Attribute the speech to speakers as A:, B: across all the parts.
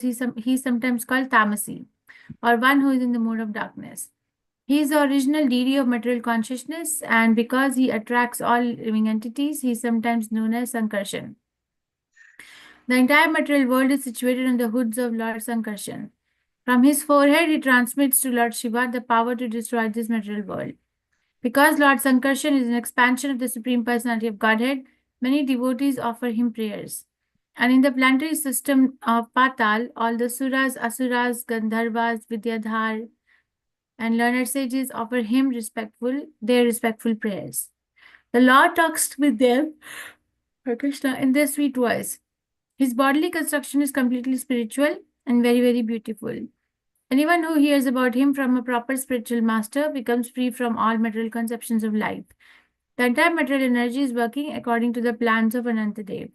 A: he is sometimes called Tamasi, or one who is in the mode of darkness. He is the original deity of material consciousness, and because he attracts all living entities, he is sometimes known as Sankarshan. The entire material world is situated on the hoods of Lord Sankarshan. From his forehead, he transmits to Lord Shiva the power to destroy this material world. Because Lord Sankarshan is an expansion of the Supreme Personality of Godhead, many devotees offer him prayers. And in the planetary system of Patal, all the Suras, Asuras, Gandharvas, Vidyadhar, and learned sages offer him their respectful prayers. The Lord talks with them, Krishna, in their sweet voice. His bodily construction is completely spiritual and very, very beautiful. Anyone who hears about him from a proper spiritual master becomes free from all material conceptions of life. The entire material energy is working according to the plans of Anantadev.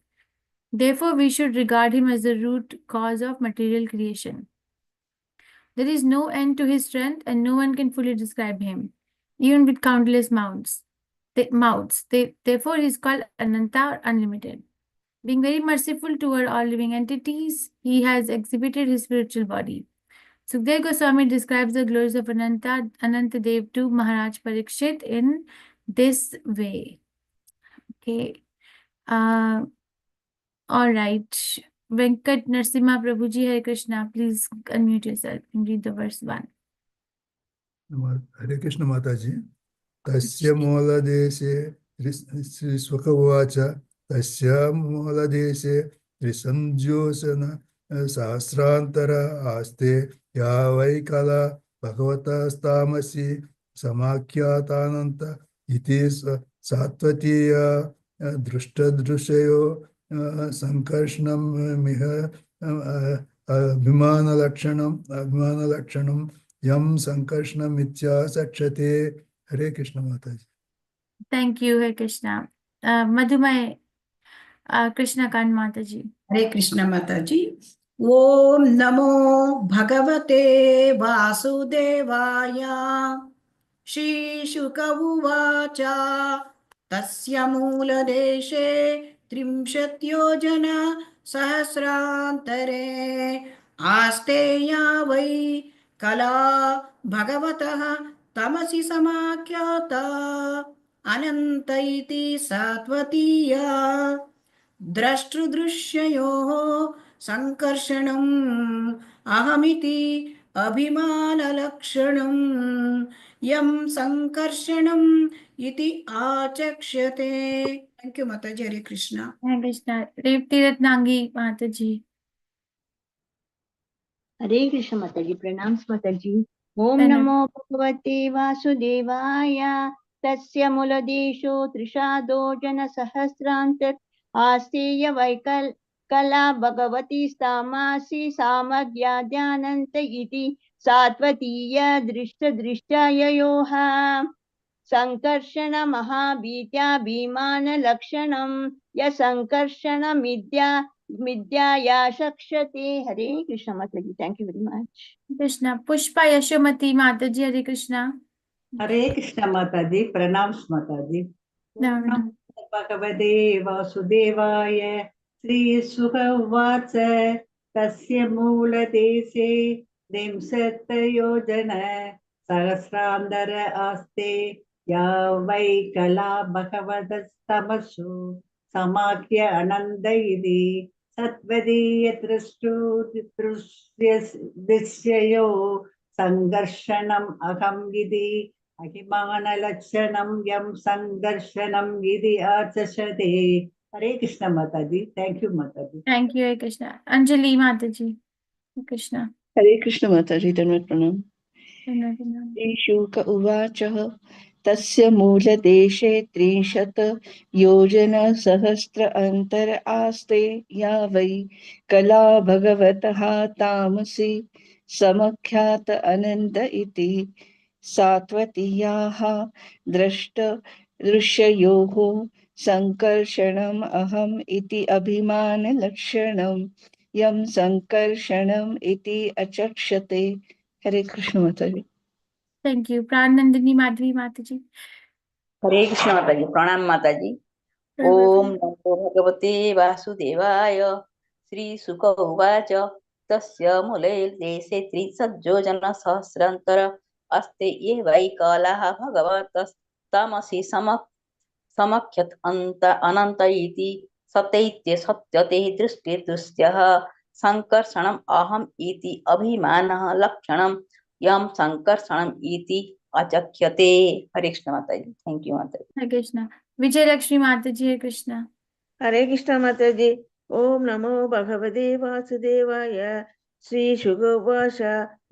A: Therefore, we should regard him as the root cause of material creation. There is no end to his strength, and no one can fully describe him, even with countless Therefore, he is called Ananta or unlimited. Being very merciful toward all living entities, he has exhibited his spiritual body. Sukdev Goswami describes the glories of Anantadev to Maharaj Parikshit in this way. Okay. All right. Venkat Narsimha Prabhuji, Hare Krishna. Please unmute yourself and read the verse 1.
B: Hare Krishna Mataji. Tasya Mola Deshe Sri Swakavacha Tasya Mola Deshe Trisamjyosana Sahasrantara Aste Yavaikala Bhagavata Stamasi Samakyatananta Iti Satvatiya Drushtadrushayo Sankarshnam Miha Abhimana Lakshanam Yam Sankarshnam Mitya Sakshate. Hare Krishna Mataji.
A: Thank you, Hare Krishna. Madhumay Krishna Kant Mataji.
C: Hare Krishna Mataji. Om Namo Bhagavate Vasudevaya. Shri Shuka Uvacha Tasya Mula Deshe Trimshatyojana Sahasrantare Asteya Vai Kala Bhagavataha Tamasi Samakyata Ananta iti Satvatiya Drashtudrushyayoh Sankarshanam Ahamiti Abhimanalakshanam Yam Sankarshanam Iti Achakshate. Thank you, Mataji. Hare Krishna.
A: Hare Krishna. Revti Ratnangi Mataji.
D: Hare Krishna Mataji. Pranams Mataji. Om Namo Bhagavate Vasudevaya. Tasya Muladesho Trishado Jana Sahasrantat Asteya Vaikal Kala Bhagavati Stamasi Samagya Dhyananta Iti Satvatiya Drishta Drishtayayoha Sankarshana Mahabhitya Bhimana Lakshanam Ya Sankarshana Midyaya Shakshate. Hare Krishna Mataji. Thank you very much.
A: Krishna. Pushpa Yashomati Mataji. Hare Krishna.
E: Hare Krishna Mataji. Pranams Mataji.
A: Namo
E: Bhagavate Vasudevaya Sri Sukha Uvacha Tasya Mula Deshe Dimsata Yojana Sahasrandara Aste Yavai Kala Bhagavadastamasu Samakya Ananda Idi Satvadiya Trishtu Disyayo Sangarshanam Aham Gidi Ahimana Lakshanam Yam Sangarshanam Gidi Achashade. Hare Krishna Mataji. Thank you, Mataji.
A: Thank you, Hare Krishna. Anjali Mataji. Hare Krishna.
F: Hare Krishna Mataji. Dhanvat Pranam.
A: Pranam.
F: Shri Shuka Uvacha Tasya Mula Deshe Trishat Yojana Sahasra Antar Aste Yavai Kala Bhagavataha Tamasi Samakhyata Ananda Iti Satvatiyaha Drashta Drushayoho Sankarshanam Aham Iti Abhimana Lakshanam Yam Sankarshanam Iti Achakshate. Hare Krishna Mataji.
A: Thank you. Pranandini Madhvi Mataji.
G: Hare Krishna Mataji. Pranam Mataji. Om Namo Bhagavate Vasudevaya Sri Sukha Uvacha तस्य मूले देशे त्रिसज्जोजनसहस्रान्तर अस्ति ये वै कालः भगवतस्तमसि समख्यत अनन्त इति सत्यैत्य सत्यते दृष्टे दृश्यः संकर्षणम् अहम् इति अभिमानः लक्षणं यम संकर्षणम् इति अचक्ष्यते। हरे कृष्ण माता जी। थैंक यू माता जी।
A: हरे कृष्ण। विजय लक्ष्मी माता जी, हरे कृष्ण।
F: हरे कृष्ण माताजी। ओम नमो भगवते वासुदेवाय। श्री शुगोवाच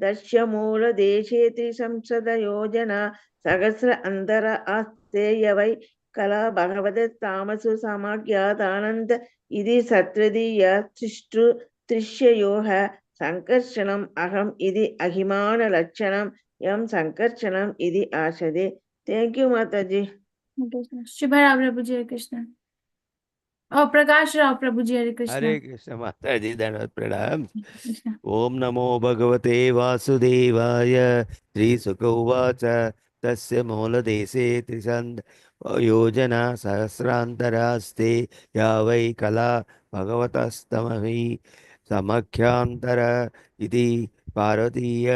F: दस्य मूल देशे त्रिसंसद योजना सहस्र अंतर आस्ते वै कला भगवते तामसु समाज्ञातानंद इति सत्वदीय तिष्ठु त्रिश्ययोः संकर्षणम् अहम् इति अभिमान लक्षणं यम संकर्षणम् इति आशते। थैंक यू माताजी।
A: हरे कृष्ण। शुभ राम प्रभु जी, हरे कृष्ण। और प्रकाश राव प्रभु जी, हरे कृष्ण।
H: हरे कृष्ण माता जी, धन्यवाद, प्रणाम।
A: कृष्ण।
H: ओम नमो भगवते वासुदेवाय। श्रीशुक उवाच तस्य मूलदेशे त्रिसन्द योजना सहस्रान्तरास्ते या वै कला भगवतस्तमहि समख्यान्तर इति पार्वतीय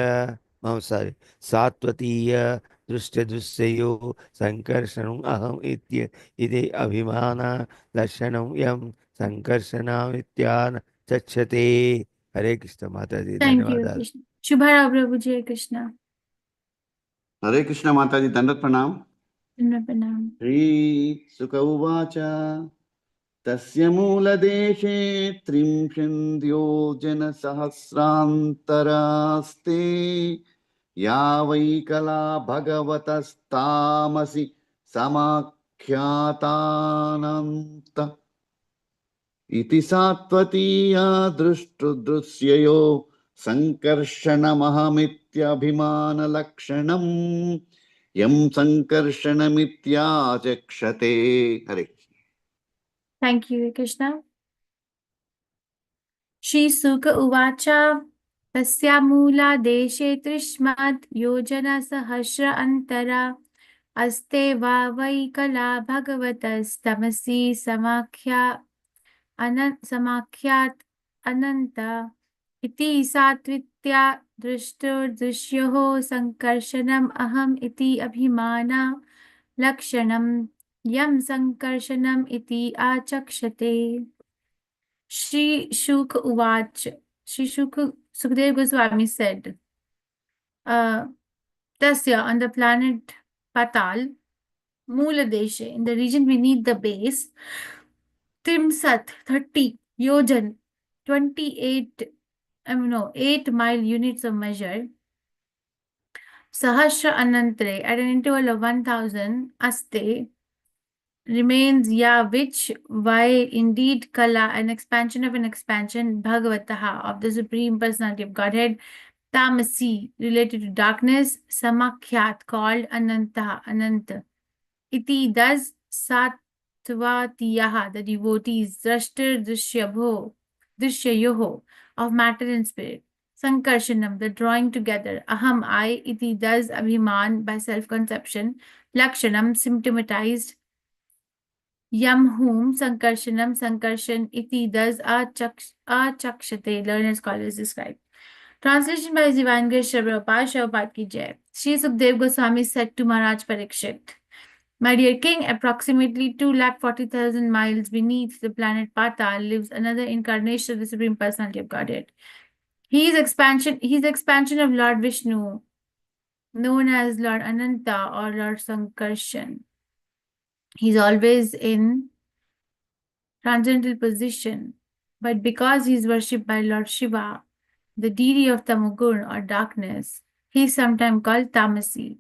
H: सारी सात्वतीय दृष्टदृश्ययो संकर्षणम् अहम् इति अभिमान लक्षणं यम संकर्षणामित्यान चक्षते। हरे कृष्ण माता जी,
A: थैंक यू
H: धन्यवाद।
A: कृष्ण। शुभ राम प्रभु जी, हरे कृष्ण।
I: हरे कृष्ण माता जी, दंडवत प्रणाम।
A: प्रणाम।
I: श्री सुक उवाच तस्य मूलदेशे त्रिंशद्योजनसहस्रान्तरास्ते या वै कला भगवतस्तामसि समाख्यातानन्त इति सात्वतीया दृष्टुदृश्ययो संकर्षणमहमित्यभिमानलक्षणम् यं संकर्षणमित्याचक्षते। हरे
A: थैंक यू कृष्ण। श्रीशुक उवाच तस्या मूला देशे त्रिष्मद् योजनसहस्र अन्तरा अस्ते वा वै कला भगवतस्तमसि समाख्यात् अनन्त इति सात्वित्या दृष्टोर्दृश्योः संकर्षणम् अहम् इति अभिमाना लक्षणं यं संकर्षणम् इति आचक्षते। Shri Shuk Uvach. Sukdev Goswami said, Tasya, on the planet Patal, Mula Deshe, in the region beneath the base, Trimsat, 30, Yojan, 28, 8-mile units of measure, Sahasra Anantre, at an interval of 1000, Aste, remains, which, why indeed Kala, an expansion of an expansion, Bhagavataha, of the Supreme Personality of Godhead, Tamasi, related to darkness, Samakhyat, called Ananta, Ananta. Iti, thus, Satvatiyaha, the devotees, Drashtar Drishyayoho, of matter and spirit. Sankarshanam, the drawing together. Aham, I, iti, thus, Abhiman, by self-conception. Lakshanam, symptomatized. Yam whom sankarshanam sankarshan iti thus achakshate, learned scholars describe. Translation by His Divine Grace Sri Prabhupada Ki Jai. Sri Sukdev Goswami said to Maharaj Parikshit, My dear king, approximately 240,000 miles beneath the planet Patal lives another incarnation of the Supreme Personality of Godhead. He is expansion of Lord Vishnu, known as Lord Ananta or Lord Sankarshan. He is always in transcendental position, but because he is worshipped by Lord Shiva, the deity of Tamogun or darkness, he is sometimes called Tamasi.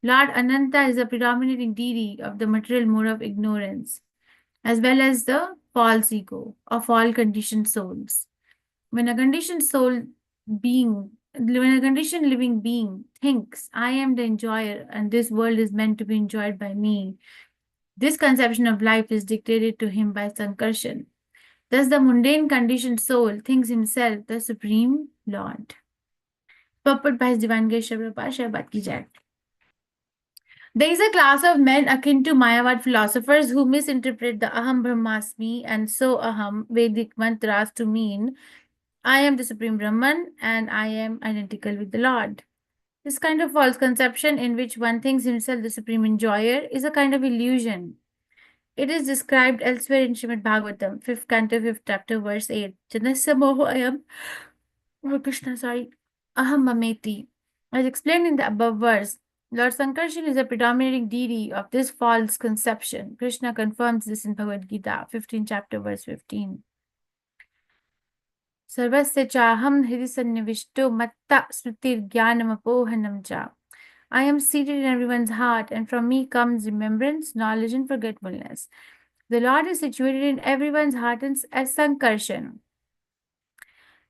A: Lord Ananta is the predominating deity of the material mode of ignorance, as well as the false ego of all conditioned souls. When a conditioned living being thinks, I am the enjoyer and this world is meant to be enjoyed by me, this conception of life is dictated to him by Sankarshan. Thus, the mundane conditioned soul thinks himself the Supreme Lord. Purport by His Divine Grace Sri Prabhupada Ki Jai. There is a class of men akin to Mayavad philosophers who misinterpret the Aham Brahmasmi and so Aham Vedic mantras to mean I am the Supreme Brahman and I am identical with the Lord. This kind of false conception in which one thinks himself the supreme enjoyer is a kind of illusion. It is described elsewhere in Srimad Bhagavatam, 5th canto, 5th chapter, verse 8. Janasya moho ayam, oh Krishna, sorry, aham mameti. As explained in the above verse, Lord Sankarshan is a predominating deity of this false conception. Krishna confirms this in Bhagavad Gita, 15th chapter, verse 15. Sarvasya chaham hridhi sannivishto matta smritir jnanamapohanam cha. I am seated in everyone's heart, and from me comes remembrance, knowledge, and forgetfulness. The Lord is situated in everyone's heart as Sankarshan.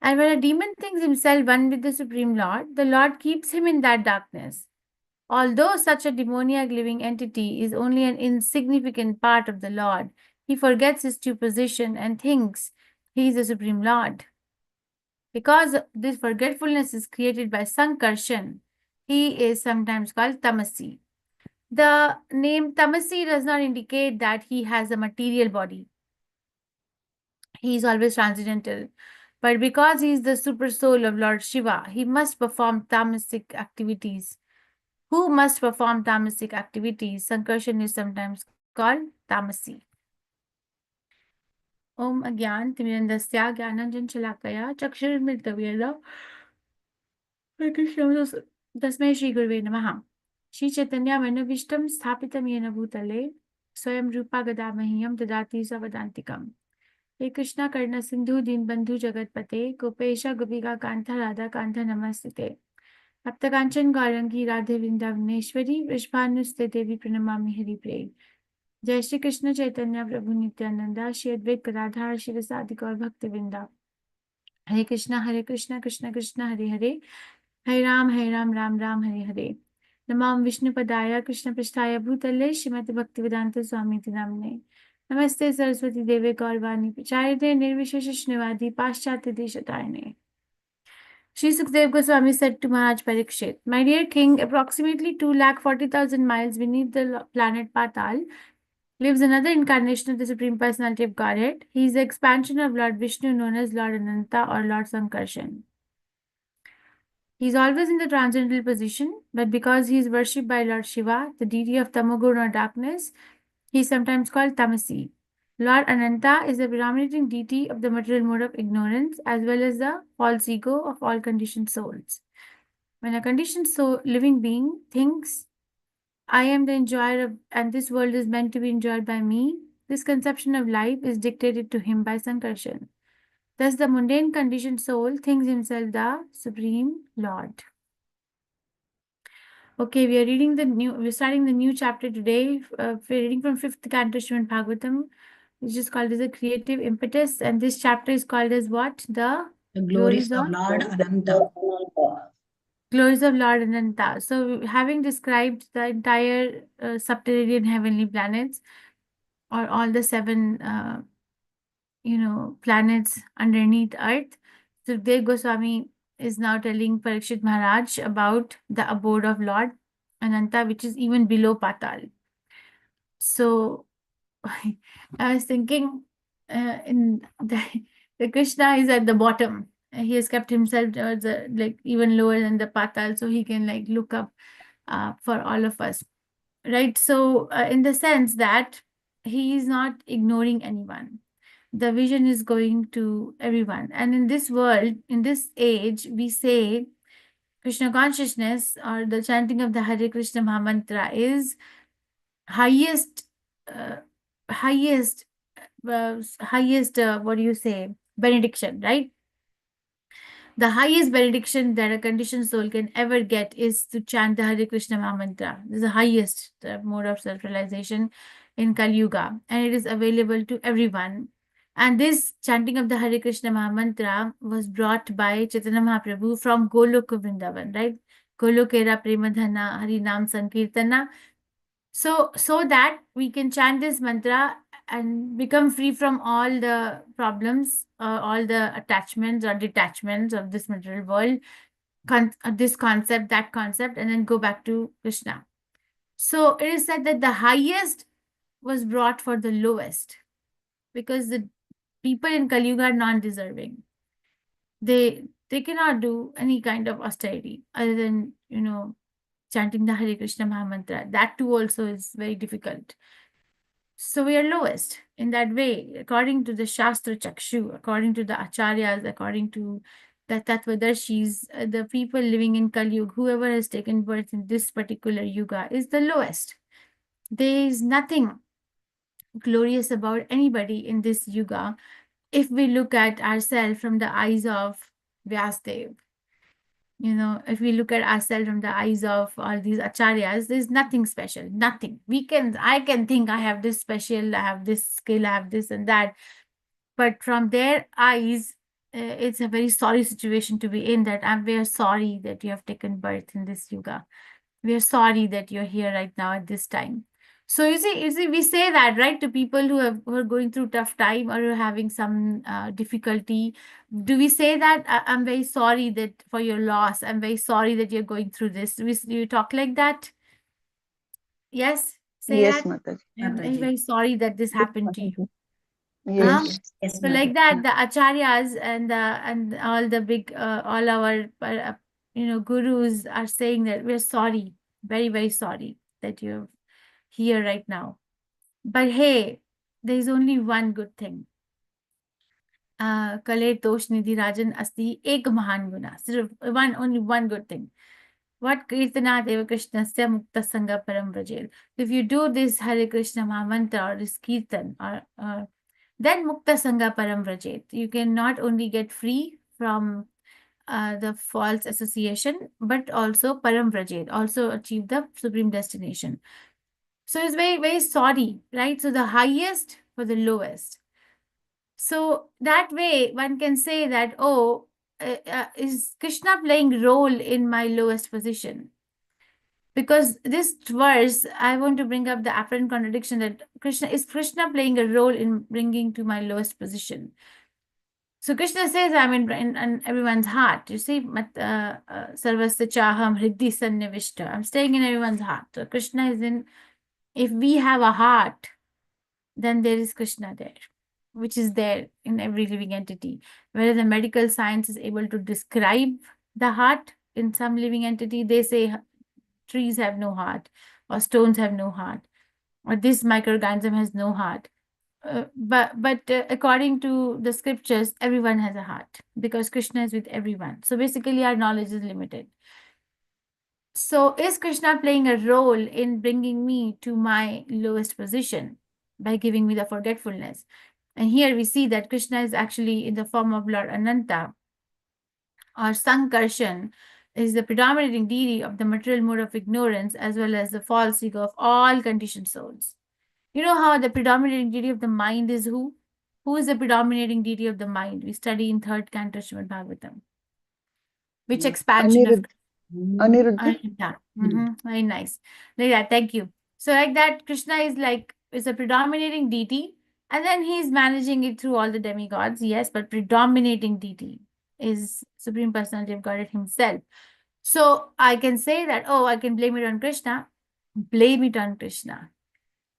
A: And when a demon thinks himself one with the Supreme Lord, the Lord keeps him in that darkness. Although such a demoniac living entity is only an insignificant part of the Lord, he forgets his true position and thinks he is the Supreme Lord. Because this forgetfulness is created by Sankarshan, he is sometimes called Tamasi. The name Tamasi does not indicate that he has a material body. He is always transcendental. But because he is the super soul of Lord Shiva, he must perform tamasic activities. Who must perform tamasic activities? Sankarshan is sometimes called Tamasi. Om Agyan Timirandasya Gyananjan Shalakaya Chakshurmiltaveda Tasmai Shri Gurve Namaha. Shri Chaitanya Manavishtam Sthapitam Yena Bhutale Swayam Rupa Gadamahyam Dadati Savadantikam. हे कृष्णा कर्ण सिंधु दीन बंधु जगत पते गोपेशा गोपिका कांता राधा कांता नमस्ते भक्त कांचन गौरंगी राधे वृंदावनेश्वरी वृषभानुस्ते देवी प्रणमामि हरिप्रिय जय श्री कृष्ण चैतन्य प्रभु नित्यानंदा श्री अद्वैत गदाधर शिवसादि गौर भक्त वृंदा हरे कृष्णा कृष्ण कृष्ण हरे हरे हरे राम राम राम हरे हरे नमाम विष्णुपदाय कृष्ण पृष्ठाय भूतले श्रीमति भक्तिवेदांत स्वामी नामने नमस्ते सरस्वती देवे गौरवाणी प्रचारिते निर्विशेष शून्यवादी पाश्चात्य देशतारिणे. Shri Sukdev Goswami said to Maharaj Parikshit, My dear king, approximately 240,000 miles beneath the planet Patal lives another incarnation of the Supreme Personality of Godhead. He is the expansion of Lord Vishnu known as Lord Ananta or Lord Sankarshan. He is always in the transcendental position, but because he is worshipped by Lord Shiva, the deity of Tamoguna or darkness, he is sometimes called Tamasi. Lord Ananta is the predominating deity of the material mode of ignorance as well as the false ego of all conditioned souls. When a conditioned soul, living being thinks, I am the enjoyer of, and this world is meant to be enjoyed by me, this conception of life is dictated to him by Sankarshan. Thus, the mundane conditioned soul thinks himself the Supreme Lord. Okay, we're starting the new chapter today. We're reading from 5th canto Srimad Bhagavatam, which is called as a creative impetus. And this chapter is called as what? The
C: glories of Lord Ananta.
A: Glories of Lord Ananta. So, having described the entire subterranean heavenly planets, or all the 7, planets underneath Earth, Sukdev Goswami is now telling Parikshit Maharaj about the abode of Lord Ananta, which is even below Patal. So, I was thinking, in the Krishna is at the bottom. He has kept himself even lower than the Patal, so he can look up for all of us, right? So, in the sense that he is not ignoring anyone. The vision is going to everyone. And in this world, in this age, we say Krishna consciousness or the chanting of the Hare Krishna Mahamantra is highest, benediction, right? The highest benediction that a conditioned soul can ever get is to chant the Hare Krishna Mahamantra. This is the highest mode of self-realization in Kali Yuga, and it is available to everyone. And this chanting of the Hare Krishna Mahamantra was brought by Chaitanya Mahaprabhu from Golok Vrindavan, right? Golokera Premadhana Hari Nam Sankirtana. So that we can chant this mantra and become free from all the problems, all the attachments or detachments of this material world, this concept, that concept, and then go back to Krishna. So it is said that the highest was brought for the lowest, because the people in Kali Yuga are non-deserving. They cannot do any kind of austerity other than, chanting the Hare Krishna Mahamantra. That too also is very difficult. So we are lowest in that way, according to the Shastra Chakshu, according to the Acharyas, according to the Tattvadarshis, the people living in Kali Yuga, whoever has taken birth in this particular yuga is the lowest. There is nothing glorious about anybody in this yuga if we look at ourselves from the eyes of Vyasdev. If we look at ourselves from the eyes of all these acharyas, there's nothing special, nothing. I can think I have this special, I have this skill, I have this and that. But from their eyes, it's a very sorry situation to be in, that we are sorry that you have taken birth in this yuga. We are sorry that you're here right now at this time. So you see, we say that, right, to people who are going through tough time or are having some difficulty. Do we say that I'm very sorry that for your loss? I'm very sorry that you're going through this. Do you talk like that? Yes, say
F: Yes,
A: that.
F: Mataji.
A: I'm very,
E: Mataji.
A: very sorry that this happened to you.
F: Yes.
E: Yes,
A: So like
E: Mataji.
A: that, the acharyas and all the big all our gurus are saying that we're sorry, very, very sorry that you're here right now. But hey, there is only one good thing. Kale Tosh Nidhi Rajan Asti Ek Mahan Guna. Only one good thing. What Kirtana Deva Krishna Sya Mukta Sangha Param Vrajel. If you do this Hare Krishna Mahamantra or this Kirtan, or then Mukta Sangha Param Vrajel. You can not only get free from the false association, but also Param Vrajel, also achieve the supreme destination. So it's very, very sorry, right? So the highest for the lowest. So that way one can say that, is Krishna playing role in my lowest position? Because this verse, I want to bring up the apparent contradiction that Krishna playing a role in bringing to my lowest position. So Krishna says, I'm in everyone's heart. You see, Sarvasya Chaham Hriddhi Sannivishta. I'm staying in everyone's heart. So Krishna is in, if we have a heart, then there is Krishna there, which is there in every living entity. Whether the medical science is able to describe the heart in some living entity, they say trees have no heart, or stones have no heart, or this microorganism has no heart. But according to the scriptures, everyone has a heart because Krishna is with everyone. So basically, our knowledge is limited. So is Krishna playing a role in bringing me to my lowest position by giving me the forgetfulness? And here we see that Krishna is actually in the form of Lord Ananta, or Sankarshan, is the predominating deity of the material mode of ignorance as well as the false ego of all conditioned souls. You know how the predominating deity of the mind is who? Who is the predominating deity of the mind? We study in 3rd canto Srimad Bhagavatam. Which expansion of
F: Aniruddha.
A: Aniruddha. Very nice. Like that, thank you. So like that, Krishna is a predominating deity, and then he's managing it through all the demigods, yes, but predominating deity is Supreme Personality of Godhead himself. So I can say that, I can blame it on Krishna. Blame it on Krishna.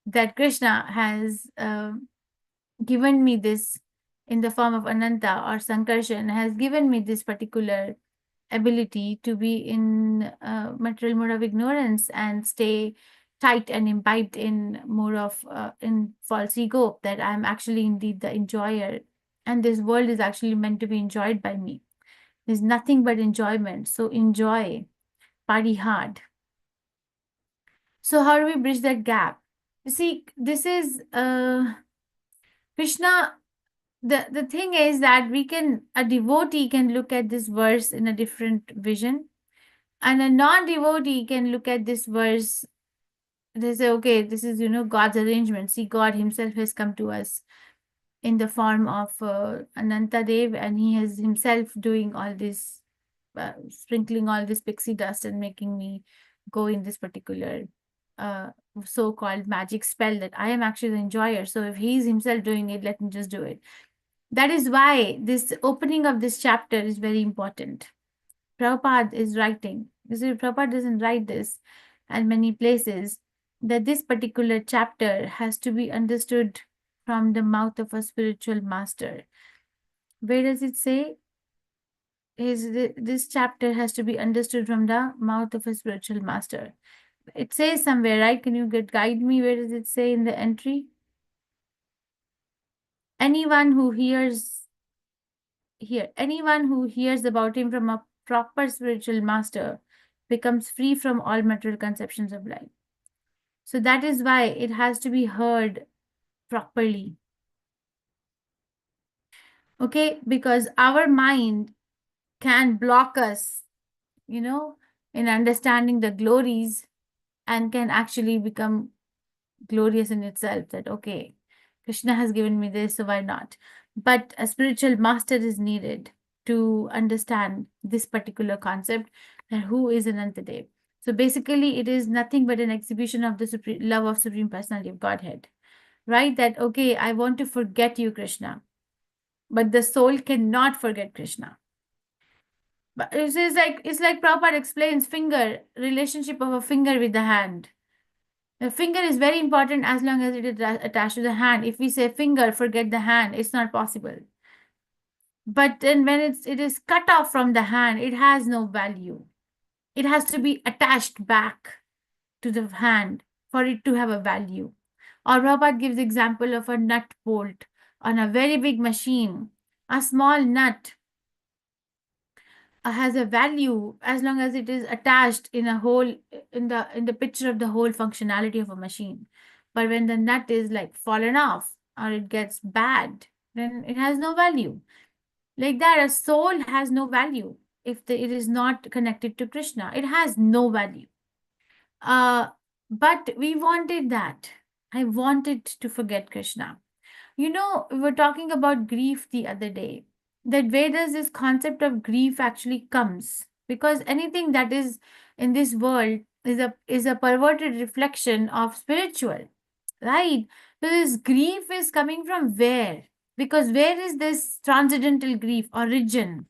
A: That Krishna has given me this in the form of Ananta or Sankarshan, has given me this particular ability to be in material mode of ignorance and stay tight and imbibed in more of in false ego, that I'm actually indeed the enjoyer, and this world is actually meant to be enjoyed by me. There's nothing but enjoyment. So enjoy, party hard. So how do we bridge that gap? You see, this is Krishna. The thing is that a devotee can look at this verse in a different vision, and a non-devotee can look at this verse. They say, okay, this is, God's arrangement. See, God himself has come to us in the form of Ananta Dev, and he is himself doing all this, sprinkling all this pixie dust and making me go in this particular so-called magic spell that I am actually the enjoyer. So if he's himself doing it, let me just do it. That is why this opening of this chapter is very important. Prabhupada is writing. You see, Prabhupada doesn't write this at many places, that this particular chapter has to be understood from the mouth of a spiritual master. Where does it say? this chapter has to be understood from the mouth of a spiritual master. It says somewhere, right? Can you guide me? Where does it say in the entry? Anyone who hears about him from a proper spiritual master becomes free from all material conceptions of life. So that is why it has to be heard properly. Okay, because our mind can block us, in understanding the glories, and can actually become glorious in itself, that okay, Krishna has given me this, so why not? But a spiritual master is needed to understand this particular concept, and who is Anantadev. So basically, it is nothing but an exhibition of the love of Supreme Personality of Godhead, right? That okay, I want to forget you, Krishna, but the soul cannot forget Krishna. But it's like Prabhupada explains finger, relationship of a finger with the hand. The finger is very important as long as it is attached to the hand. If we say finger, forget the hand, it's not possible. But then when it is cut off from the hand, it has no value. It has to be attached back to the hand for it to have a value. Or Prabhupada gives example of a nut bolt on a very big machine. A small nut has a value as long as it is attached in a whole, in the picture of the whole functionality of a machine. But when the nut is like fallen off or it gets bad, then it has no value. Like that, a soul has no value if it is not connected to Krishna. It has no value. But we wanted that. I wanted to forget Krishna. We were talking about grief the other day, that where does this concept of grief actually comes? Because anything that is in this world is a perverted reflection of spiritual, right? So this grief is coming from where? Because where is this transcendental grief origin?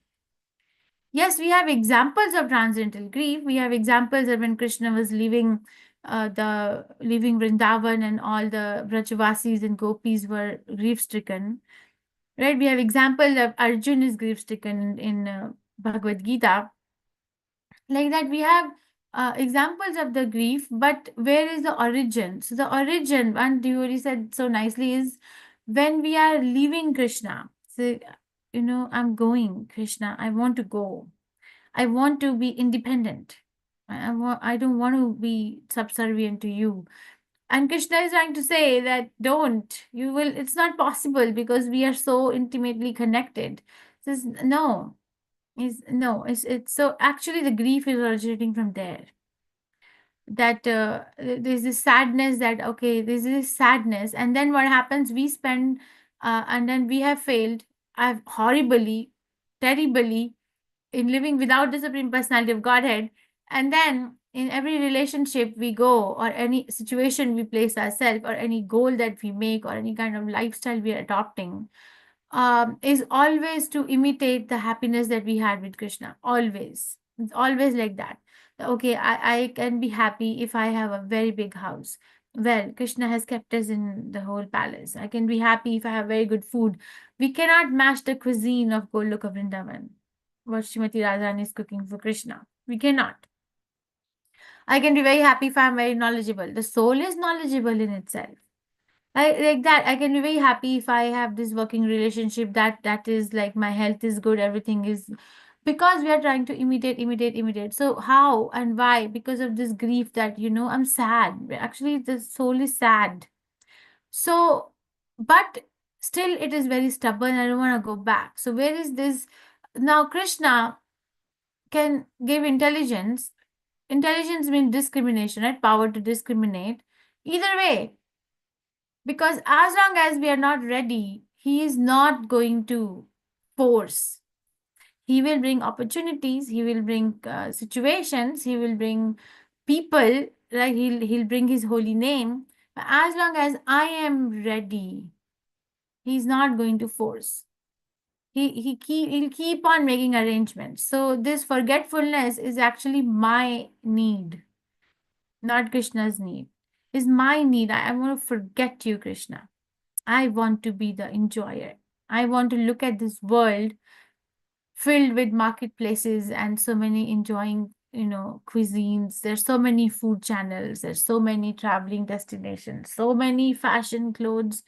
A: Yes, we have examples of transcendental grief. We have examples of when Krishna was leaving Vrindavan, and all the Brajavasis and gopis were grief-stricken. Right? We have examples of Arjun is grief-stricken in Bhagavad Gita. Like that, we have examples of the grief, but where is the origin? So the origin, one devotee said so nicely, is when we are leaving Krishna. So, I'm going, Krishna, I want to go. I want to be independent. I don't want to be subservient to you. And Krishna is trying to say that it's not possible because we are so intimately connected. Says no. It's so actually the grief is originating from there. That there's this sadness that okay, there's this sadness, and then what happens? We spend and then we have failed horribly, terribly, in living without the Supreme Personality of Godhead. And then in every relationship we go, or any situation we place ourselves, or any goal that we make, or any kind of lifestyle we are adopting, is always to imitate the happiness that we had with Krishna. Always. It's always like that. Okay, I can be happy if I have a very big house. Well, Krishna has kept us in the whole palace. I can be happy if I have very good food. We cannot match the cuisine of Goloka Vrindavan, what Srimati Radharani is cooking for Krishna. We cannot. I can be very happy if I'm very knowledgeable. The soul is knowledgeable in itself. Like that. I can be very happy if I have this working relationship that is like my health is good, everything is, because we are trying to imitate. So how and why? Because of this grief that I'm sad. Actually, the soul is sad. So, but still it is very stubborn. I don't want to go back. So where is this? Now Krishna can give intelligence. Intelligence means discrimination, right? Power to discriminate. Either way, because as long as we are not ready, he is not going to force. He will bring opportunities, he will bring situations, he will bring people, right? He'll bring his holy name. But as long as I am ready, he's not going to force. He'll keep on making arrangements. So this forgetfulness is actually my need, not Krishna's need. Is my need. I want to forget you, Krishna. I want to be the enjoyer. I want to look at this world filled with marketplaces and so many enjoying, cuisines. There's so many food channels. There's so many traveling destinations, so many fashion clothes,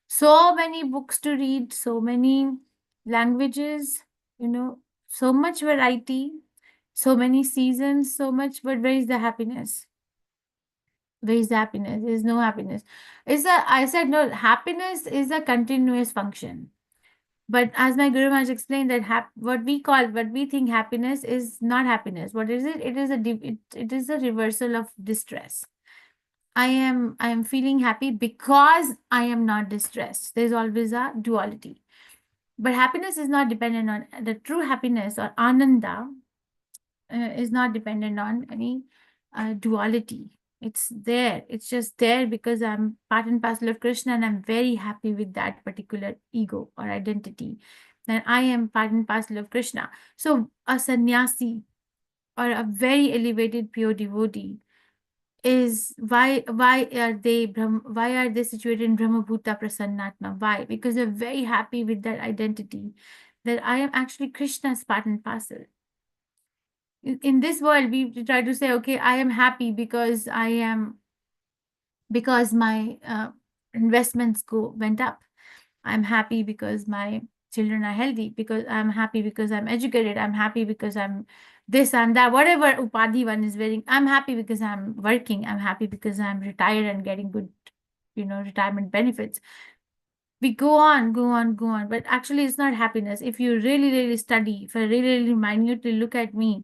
A: so many books to read, so many languages, so much variety, so many seasons, so much. But where is the happiness? Where is the happiness? There is no happiness. I said no, happiness is a continuous function. But as my Guru Maharaj explained, that what we think happiness is not happiness. What is it? It is a reversal of distress. I am feeling happy because I am not distressed. There's always a duality. But happiness is not dependent on the true happiness, or ananda is not dependent on any duality. It's there. It's just there because I'm part and parcel of Krishna, and I'm very happy with that particular ego or identity. And I am part and parcel of Krishna. So a sannyasi or a very elevated pure devotee is why are they situated in Brahmabhuta Prasannatma? Why? Because they're very happy with that identity, that I am actually Krishna's part and parcel. In this world, we try to say, okay, I am happy because my investments went up. I'm happy because my children are healthy, because I'm happy because I'm educated. I'm happy because I'm this, I'm that, whatever upadhi one is wearing. I'm happy because I'm working. I'm happy because I'm retired and getting good, retirement benefits. We go on, but actually it's not happiness. If you really, really study, if I really, really minutely look at me,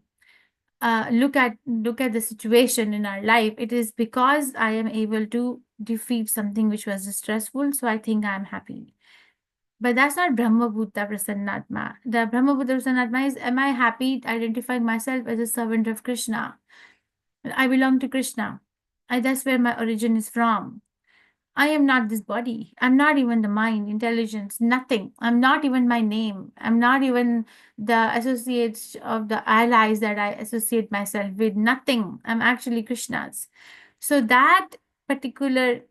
A: look at the situation in our life, it is because I am able to defeat something which was distressful, so I think I am happy. But that's not Brahmabhuta Prasannatma. The Brahmabhuta Prasannatma is, am I happy identifying myself as a servant of Krishna? I belong to Krishna. That's where my origin is from. I am not this body. I'm not even the mind, intelligence, nothing. I'm not even my name. I'm not even the associates of the allies that I associate myself with. Nothing. I'm actually Krishna's. So that particular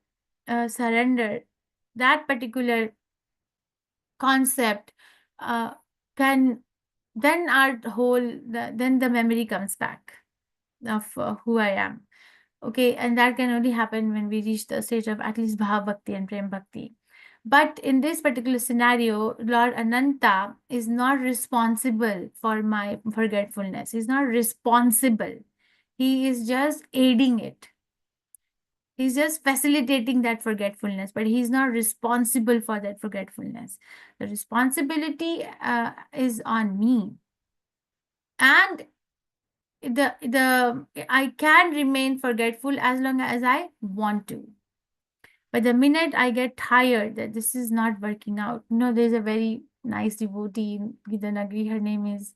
A: surrender, that particular concept can, then then the memory comes back of who I am. Okay, and that can only happen when we reach the stage of at least Bhav Bhakti and Prem Bhakti. But in this particular scenario, Lord Ananta is not responsible for my forgetfulness. He's not responsible. He is just aiding it. He's just facilitating that forgetfulness, but he's not responsible for that forgetfulness. The responsibility is on me. And I can remain forgetful as long as I want to. But the minute I get tired that this is not working out, there's a very nice devotee in Gitanagri. Her name is,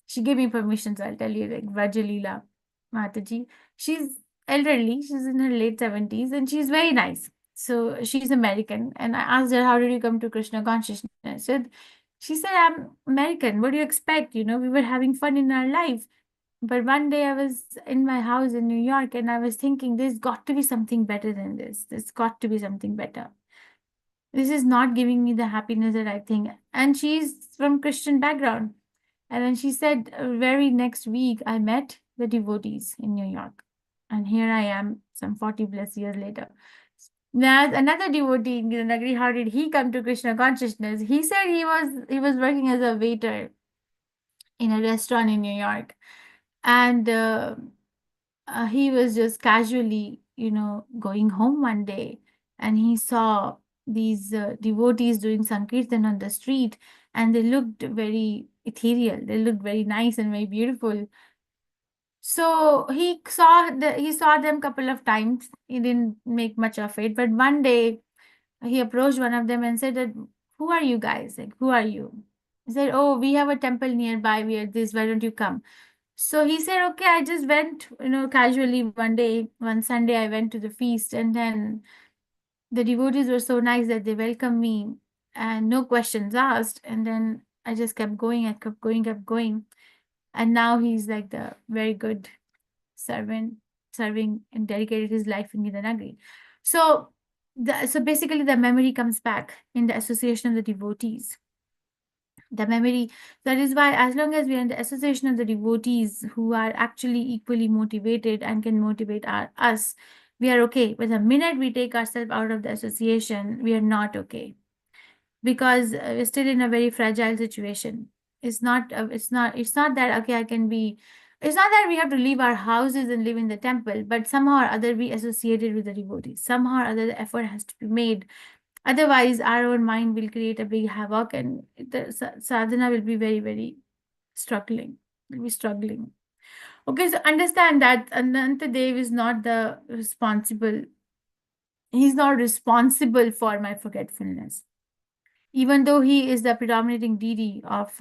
A: she gave me permission, so I'll tell you, like Vajalila Mataji. She's elderly, she's in her late 70s, and she's very nice. So she's American. And I asked her, how did you come to Krishna consciousness? She said, I'm American. What do you expect? We were having fun in our life. But one day I was in my house in New York, and I was thinking, there's got to be something better than this. There's got to be something better. This is not giving me the happiness that I think. And she's from Christian background. And then she said, very next week, I met the devotees in New York. And here I am, some 40 plus years later. Now, another devotee in Nagari, how did he come to Krishna consciousness? He said he was working as a waiter in a restaurant in New York. And he was just casually, going home one day, and he saw these devotees doing Sankirtan on the street, and they looked very ethereal. They looked very nice and very beautiful. So he saw them a couple of times. He didn't make much of it, but one day he approached one of them and said that, who are you guys? Like, who are you? He said, oh, we have a temple nearby. We are this. Why don't you come? So he said, okay, I just went, casually one Sunday, I went to the feast, and then the devotees were so nice that they welcomed me and no questions asked. And then I just kept going, kept going. And now he's like the very good servant, serving and dedicated his life in Gitanagari. So basically the memory comes back in the association of the devotees. The memory, that is why as long as we are in the association of the devotees who are actually equally motivated and can motivate us, we are okay. But the minute we take ourselves out of the association, we are not okay, because we're still in a very fragile situation. It's not that okay, I can be, it's not that we have to leave our houses and live in the temple, but somehow or other be associated with the devotees. Somehow or other the effort has to be made. Otherwise, our own mind will create a big havoc, and the sadhana will be very, very struggling. Will be struggling. Okay, so understand that Anantadev is not the responsible. He's not responsible for my forgetfulness, even though he is the predominating deity of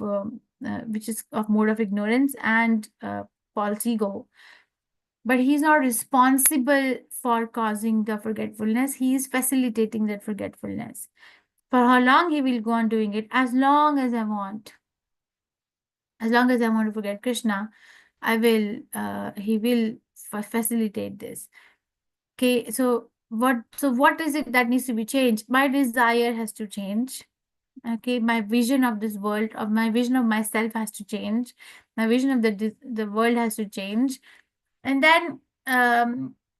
A: which is of mode of ignorance and false ego. But he's not responsible for causing the forgetfulness. He is facilitating that forgetfulness. For how long he will go on doing it? As long as I want. As long as I want to forget Krishna, I will. He will facilitate this. Okay. So what is it that needs to be changed? My desire has to change. Okay, my vision of this world, of my vision of myself has to change. My vision of the world has to change, and then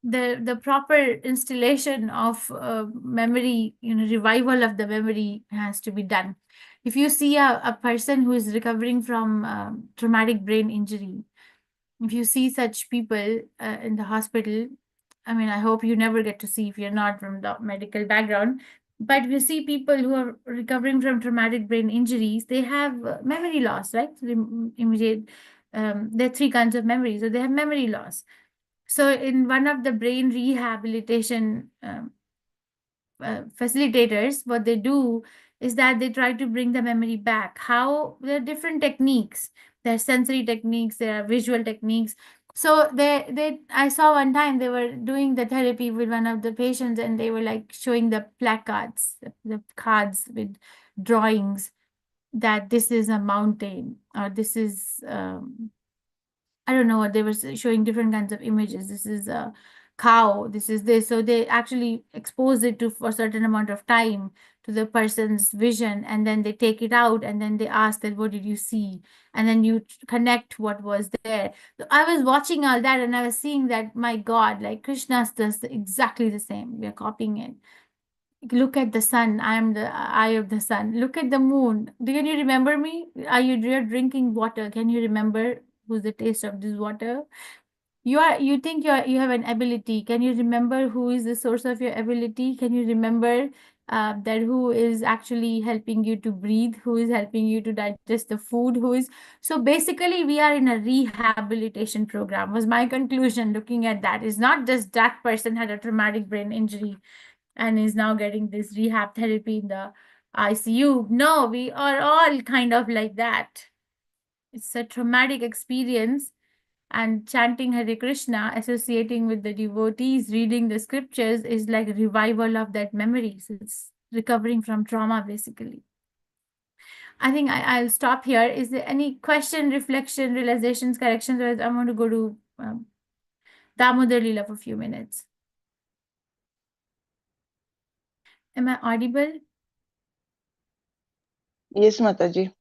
A: the proper installation of memory, revival of the memory has to be done. If you see a person who is recovering from traumatic brain injury, if you see such people in the hospital, I mean, I hope you never get to see if you're not from the medical background. But if you see people who are recovering from traumatic brain injuries, they have memory loss, right? Immediate, there are three kinds of memory, so they have memory loss. So in one of the brain rehabilitation facilitators, what they do is that they try to bring the memory back. How? There are different techniques. There are sensory techniques, there are visual techniques. So I saw one time they were doing the therapy with one of the patients, and they were like showing the placards, the cards with drawings, that this is a mountain, or this is I don't know what they were showing, different kinds of images. This is a cow, this is this. So they actually expose it to for a certain amount of time to the person's vision, and then they take it out, and then they ask that, what did you see? And then you connect what was there. So I was watching all that, and I was seeing that, my God, like Krishna does exactly the same. We are copying it. Look at the sun. I am the eye of the sun. Look at the moon. Can you remember me? You're drinking water. Can you remember who's the taste of this water? You think you have an ability. Can you remember who is the source of your ability? Can you remember that who is actually helping you to breathe, who is helping you to digest the food, who is. So basically we are in a rehabilitation program, was my conclusion. Looking at that, is not just that person had a traumatic brain injury and is now getting this rehab therapy in the ICU. No, we are all kind of like that. It's a traumatic experience, and chanting Hare Krishna, associating with the devotees, reading the scriptures is like a revival of that memory. So it's recovering from trauma, basically. I think I'll stop here. Is there any question, reflection, realizations, corrections? Or I want to go to Damodar Leela for a few minutes. Am I audible?
F: Yes, Mataji.